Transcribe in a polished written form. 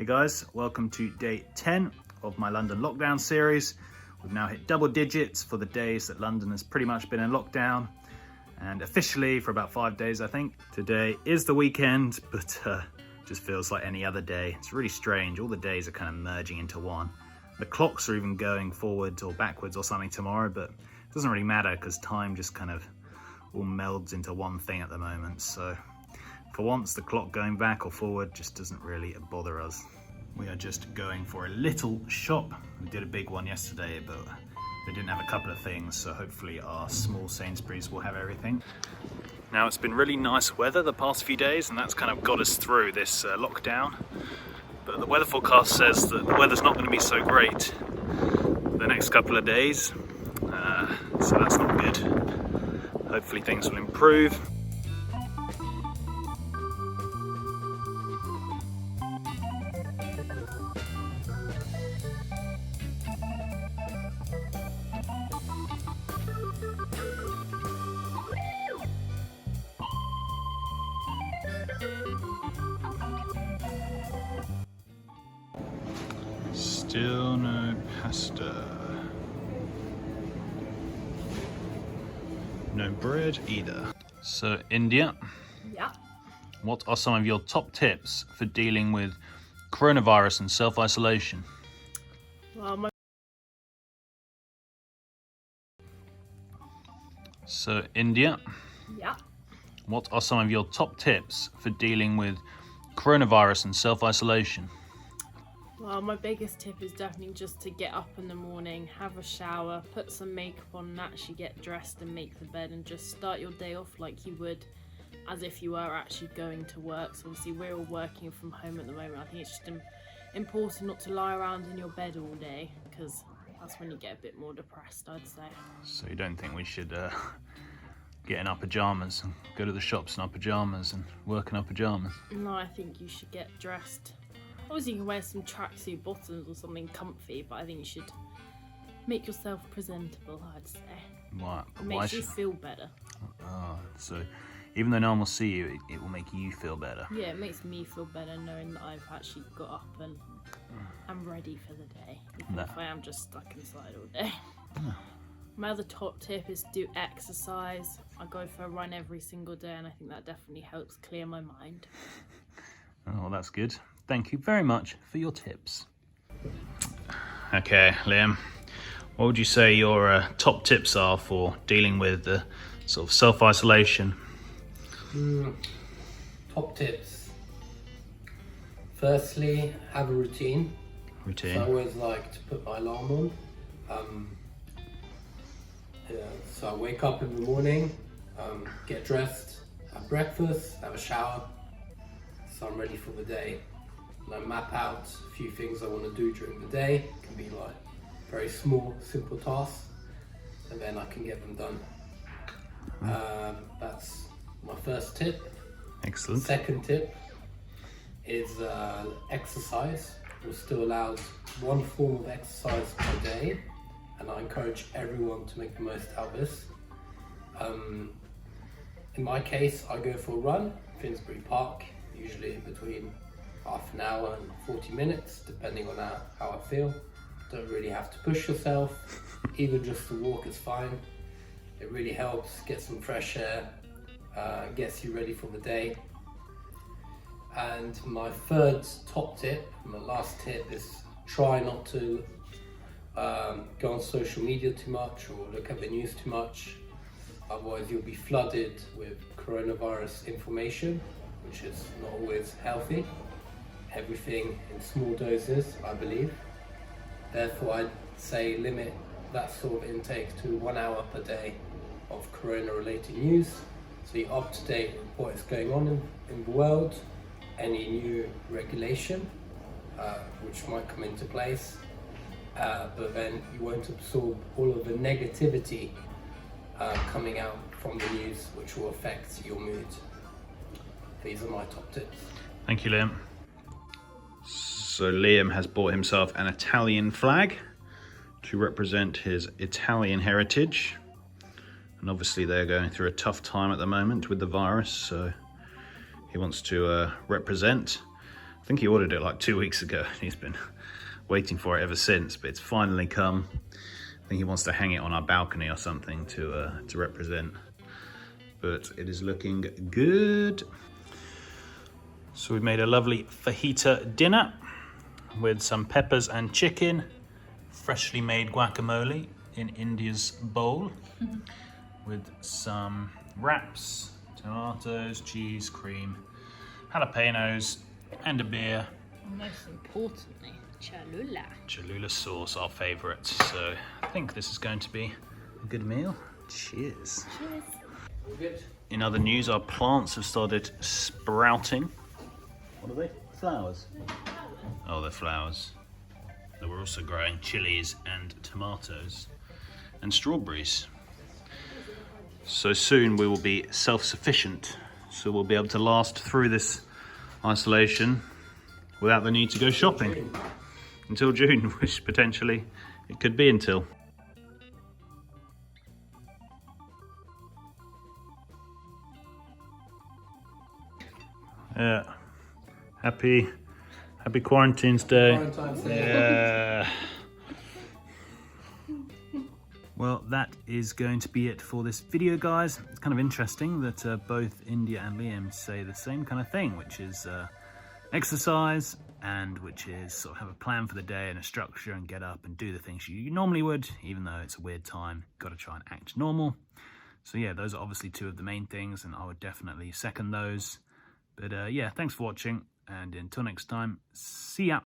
guys, welcome to day 10 of my London lockdown series. We've now hit double digits for the days that London has pretty much been in lockdown, and officially for about 5 days I think. Today is the weekend, but just feels like any other day. It's really strange, all the days are kind of merging into one. The clocks are even going forwards or backwards or something tomorrow, but it doesn't really matter because time just kind of all melds into one thing at the moment. So for once, the clock going back or forward just doesn't really bother us. We are just going for a little shop. We did a big one yesterday, but they didn't have a couple of things, so hopefully our small Sainsbury's will have everything. Now, it's been really nice weather the past few days, and that's kind of got us through this lockdown. But the weather forecast says that the weather's not going to be so great the next couple of days, so that's not good. Hopefully things will improve. Still no pasta. No bread either. So, India. Yeah. What are some of your top tips for dealing with coronavirus and self-isolation? Well, So, India. Yeah. What are some of your top tips for dealing with coronavirus and self-isolation? Well, my biggest tip is definitely just to get up in the morning, have a shower, put some makeup on and actually get dressed and make the bed and just start your day off like you would as if you were actually going to work. So obviously we're all working from home at the moment. I think it's just important not to lie around in your bed all day because that's when you get a bit more depressed, I'd say. So you don't think we should get in our pyjamas and go to the shops in our pyjamas and work in our pyjamas? No, I think you should get dressed. Obviously you can wear some tracksuit bottoms or something comfy, but I think you should make yourself presentable, I'd say. Why? It makes you feel better. Oh, so even though no one will see you, it will make you feel better. Yeah, it makes me feel better knowing that I've actually got up and I'm ready for the day, even if I am just stuck inside all day. My other top tip is do exercise. I go for a run every single day and I think that definitely helps clear my mind. Oh, that's good. Thank you very much for your tips. Okay, Liam, what would you say your top tips are for dealing with the sort of self-isolation? Top tips. Firstly, have a routine. So I always like to put my alarm on. So I wake up in the morning, get dressed, have breakfast, have a shower, so I'm ready for the day. And I map out a few things I want to do during the day. It can be like very small, simple tasks, and then I can get them done. That's my first tip. Excellent. Second tip is exercise. We're still allowed one form of exercise per day, and I encourage everyone to make the most out of this. In my case, I go for a run, Finsbury Park, usually between half an hour and 40 minutes, depending on how I feel. Don't really have to push yourself, even just a walk is fine. It really helps, get some fresh air, gets you ready for the day. And my third top tip, my last tip, is try not to go on social media too much or look at the news too much. Otherwise you'll be flooded with coronavirus information, which is not always healthy. Everything in small doses, I believe. Therefore, I'd say limit that sort of intake to 1 hour per day of corona-related news, so you're up to date with what is going on in the world, any new regulation which might come into place, but then you won't absorb all of the negativity coming out from the news, which will affect your mood. These are my top tips. Thank you, Liam. So Liam has bought himself an Italian flag to represent his Italian heritage. And obviously they're going through a tough time at the moment with the virus, so he wants to represent think he ordered it like 2 weeks ago. He's been waiting for it ever since, but it's finally come. I think he wants to hang it on our balcony or something to represent. But it is looking good. So we made a lovely fajita dinner with some peppers and chicken, freshly made guacamole in India's bowl, with some wraps, tomatoes, cheese, cream, jalapenos, and a beer. And most importantly, Cholula. Cholula sauce, our favourite. So I think this is going to be a good meal. Cheers. Cheers. All good. In other news, our plants have started sprouting. What are they? Flowers? Oh, they're flowers. But we're also growing chilies and tomatoes and strawberries. So soon we will be self-sufficient. So we'll be able to last through this isolation without the need to go shopping until June, which potentially it could be until. Yeah. Happy Quarantine's Day. Valentine's Day. Yeah. Well, that is going to be it for this video, guys. It's kind of interesting that both India and Liam say the same kind of thing, which is exercise, and which is sort of have a plan for the day and a structure and get up and do the things you normally would, even though it's a weird time. Got to try and act normal. So yeah, those are obviously two of the main things, and I would definitely second those. But yeah, thanks for watching, and until next time, see ya.